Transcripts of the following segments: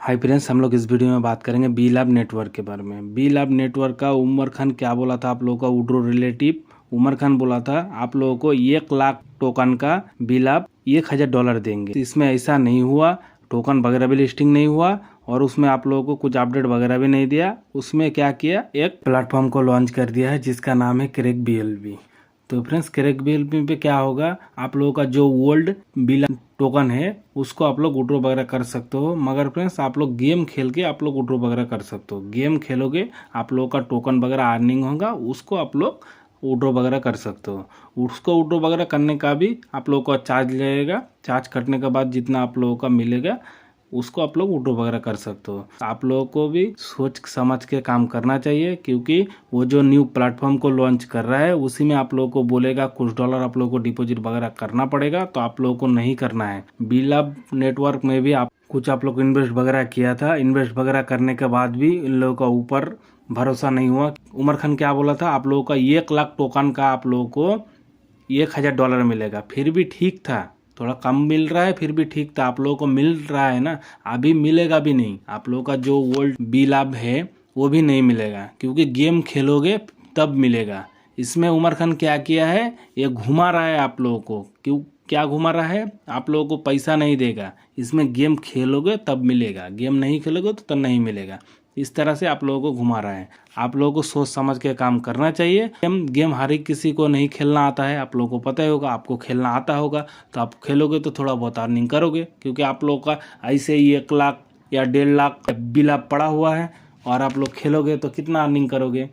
Hi friends, हम लोग इस वीडियो में बात करेंगे बी लैब नेटवर्क के बारे में। बी लैब नेटवर्क का उमर खान क्या बोला था आप लोगों का उड्रो रिलेटिव। उमर खान बोला था आप लोगों को 1 लाख टोकन का बी लैब $1000 देंगे। इसमें ऐसा नहीं हुआ, टोकन वगैरह भी लिस्टिंग नहीं हुआ और उसमें आप लोगों को कुछ अपडेट वगैरह भी नहीं दिया। उसमें क्या किया, एक प्लेटफॉर्म को लॉन्च कर दिया है जिसका नाम है क्रैक BLB। तो फ्रेंड्स, क्रैक BLB पे क्या होगा, आप लोगों का जो ओल्ड बी टोकन है उसको आप लोग विड्रॉ वगैरह कर सकते हो। मगर फ्रेंड्स, आप लोग गेम खेल के आप लोग विड्रॉ वगैरह कर सकते हो। गेम खेलोगे आप लोगों का टोकन वगैरह अर्निंग होगा, उसको आप लोग विड्रॉ वगैरह कर सकते हो। उसको विड्रॉ वगैरह करने का भी आप लोगों का चार्ज लगेगा। चार्ज कटने के बाद जितना आप लोगों का मिलेगा उसको आप लोग विड्रॉ वगैरह कर सकते हो। आप लोगों को भी सोच समझ के काम करना चाहिए, क्योंकि वो जो न्यू प्लेटफॉर्म को लॉन्च कर रहा है उसी में आप लोगों को बोलेगा कुछ डॉलर आप लोगों को डिपॉजिट वगैरह करना पड़ेगा, तो आप लोगों को नहीं करना है। बी लैब नेटवर्क में भी आप लोग इन्वेस्ट वगैरह किया था। इन्वेस्ट वगैरह करने के बाद भी इन लोगों का ऊपर भरोसा नहीं हुआ। उमर खान क्या बोला था, आप लोगों का 1 लाख टोकन का आप लोगों को $1000 मिलेगा। फिर भी ठीक था, थोड़ा कम मिल रहा है फिर भी ठीक था। आप लोगों को मिल रहा है ना, अभी मिलेगा भी नहीं। आप लोगों का जो ओल्ड बी लैब है वो भी नहीं मिलेगा, क्योंकि गेम खेलोगे तब मिलेगा। इसमें उमर खान क्या किया है, ये घुमा रहा है आप लोगों को। क्यों क्या घुमा रहा है, आप लोगों को पैसा नहीं देगा। इसमें गेम खेलोगे तब मिलेगा, गेम नहीं खेलोगे तो तब नहीं मिलेगा। इस तरह से आप लोगों को घुमा रहा है। आप लोगों को सोच समझ के काम करना चाहिए। गेम हर एक किसी को नहीं खेलना आता है, आप लोगों को पता ही होगा। आपको खेलना आता होगा तो आप खेलोगे तो थोड़ा बहुत अर्निंग करोगे, क्योंकि आप लोगों का ऐसे ही 1 लाख या 1.5 लाख बिल आप पड़ा हुआ है और आप लोग खेलोगे तो कितना अर्निंग करोगे।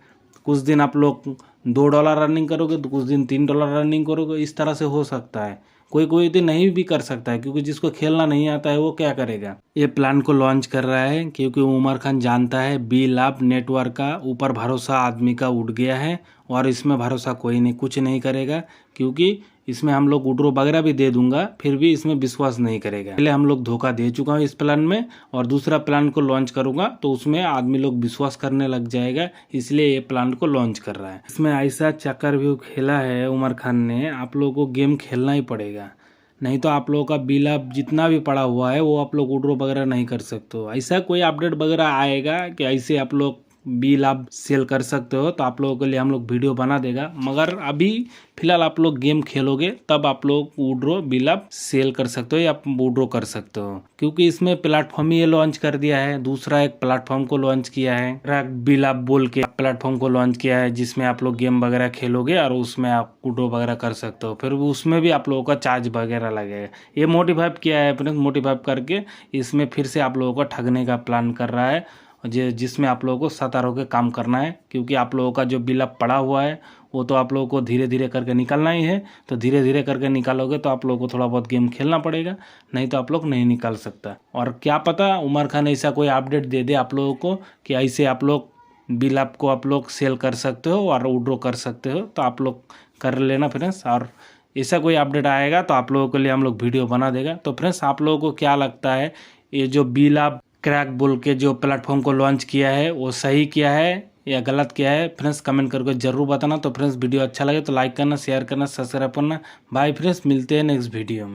कुछ दिन आप लोग $2 अर्निंग करोगे तो कुछ दिन $3 अर्निंग करोगे। इस तरह से हो सकता है। कोई कोई तो नहीं भी कर सकता है, क्योंकि जिसको खेलना नहीं आता है वो क्या करेगा। ये प्लान को लॉन्च कर रहा है क्योंकि उमर खान जानता है बी लैब नेटवर्क का ऊपर भरोसा आदमी का उठ गया है और इसमें भरोसा कोई नहीं कुछ नहीं करेगा, क्योंकि इसमें हम लोग विड्रॉ वगैरह भी दे दूंगा फिर भी इसमें विश्वास नहीं करेगा। पहले हम लोग धोखा दे चुका हूँ इस प्लान में, और दूसरा प्लान को लॉन्च करूंगा तो उसमें आदमी लोग विश्वास करने लग जाएगा, इसलिए ये प्लान को लॉन्च कर रहा है। इसमें ऐसा चक्कर भी खेला है उमर खान ने, आप लोगों को गेम खेलना ही पड़ेगा, नहीं तो आप लोगों का बी लैब जितना भी पड़ा हुआ है वो आप लोग विड्रॉ वगैरह नहीं कर सकते हो। ऐसा कोई अपडेट वगैरह आएगा कि ऐसे आप लोग बी लैब सेल कर सकते हो तो आप लोगों के लिए हम लोग वीडियो बना देगा। मगर अभी फिलहाल आप लोग गेम खेलोगे तब आप लोग विड्रॉ बी लैब सेल कर सकते हो या विड्रॉ कर सकते हो, क्योंकि इसमें प्लेटफॉर्म ही ये लॉन्च कर दिया है। दूसरा एक प्लेटफॉर्म को लॉन्च किया है, क्रैक बी लैब बोल के प्लेटफॉर्म को लॉन्च किया है, जिसमें आप लोग गेम वगैरह खेलोगे और उसमें आप विड्रॉ वगैरह कर सकते हो। फिर उसमें भी आप लोगों का चार्ज वगैरह लगेगा। ये मोटिवेट किया है फ्रेंड्स, मोटिवेट करके इसमें फिर से आप लोगों को ठगने का प्लान कर रहा है, जिसमें आप लोगों को सतर्क होकर काम करना है। क्योंकि आप लोगों का जो बिल अप पड़ा हुआ है वो तो आप लोगों को धीरे धीरे करके निकालना ही है। तो धीरे धीरे करके निकालोगे तो आप लोगों को थोड़ा बहुत गेम खेलना पड़ेगा, नहीं तो आप लोग नहीं निकाल सकता। और क्या पता उमर खान ऐसा कोई अपडेट दे दे आप लोगों को कि ऐसे आप लोग बिल अप को आप लोग सेल कर सकते हो और विड्रॉ कर सकते हो, तो आप लोग कर लेना फ्रेंड्स। और ऐसा कोई अपडेट आएगा तो आप लोगों के लिए हम लोग वीडियो बना देगा। तो फ्रेंड्स, आप लोगों को क्या लगता है, ये जो बी लैब क्रैक बोल के जो प्लेटफॉर्म को लॉन्च किया है वो सही किया है या गलत किया है? फ्रेंड्स कमेंट करके जरूर बताना। तो फ्रेंड्स, वीडियो अच्छा लगे तो लाइक करना, शेयर करना, सब्सक्राइब करना। बाय फ्रेंड्स, मिलते हैं नेक्स्ट वीडियो में।